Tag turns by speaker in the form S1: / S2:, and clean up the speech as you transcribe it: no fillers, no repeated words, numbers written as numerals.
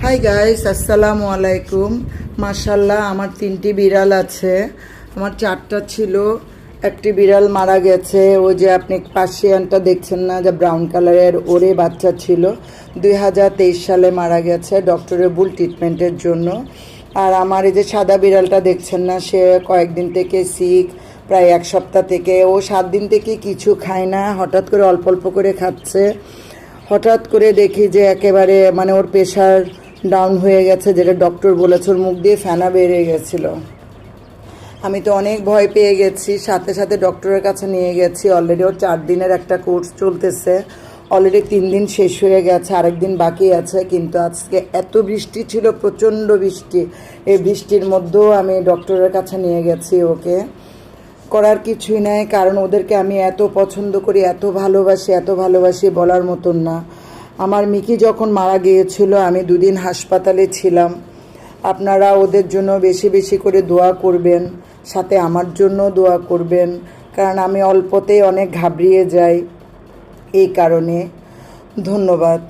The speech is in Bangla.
S1: হাই গাইস, আসসালামু আলাইকুম। মাশাল্লাহ, আমার 3টি বিড়াল আছে। আমার 4টা ছিল, একটি বিড়াল মারা গেছে। ওই যে আপনি পার্সিয়ানটা দেখছেন না, যে ব্রাউন কালারের, ওরে বাচ্চা ছিল। 2023 সালে মারা গেছে ডক্টরের ভুল ট্রিটমেন্টের জন্য। আর আমার এই যে সাদা বিড়ালটা দেখছেন না, সে কয়েকদিন থেকে সিক, প্রায় 1 সপ্তাহ থেকে। ও 7 দিন থেকে কিছু খায় না, হঠাৎ করে অল্প অল্প করে খাচ্ছে। হঠাৎ করে দেখি যে একেবারে মানে ওর প্রেশার ডাউন হয়ে গেছে, যেটা ডক্টর বলেছে। ওর মুখ দিয়ে ফেনা বেরিয়ে গেছিলো। আমি তো অনেক ভয় পেয়ে গেছি, সাথে সাথে ডক্টরের কাছে নিয়ে গেছি। অলরেডি ওর 4 দিনের একটা কোর্স চলতেছে। অলরেডি 3 দিন শেষ হয়ে গেছে, আরেক দিন বাকি আছে। কিন্তু আজকে এত বৃষ্টি ছিল, প্রচণ্ড বৃষ্টি। এই বৃষ্টির মধ্যেও আমি ডক্টরের কাছে নিয়ে গেছি ওকে। করার কিছুই নাই, কারণ ওদেরকে আমি এত পছন্দ করি, এত ভালোবাসি বলার মতন না। আমার মিকি যখন মারা গিয়েছিল, আমি 2 দিন হাসপাতালে ছিলাম। আপনারা ওদের জন্য বেশি বেশি করে দোয়া করবেন, সাথে আমার জন্য দোয়া করবেন, কারণ আমি অল্পতেই অনেক ঘাবড়িয়ে যাই। এই কারণে ধন্যবাদ।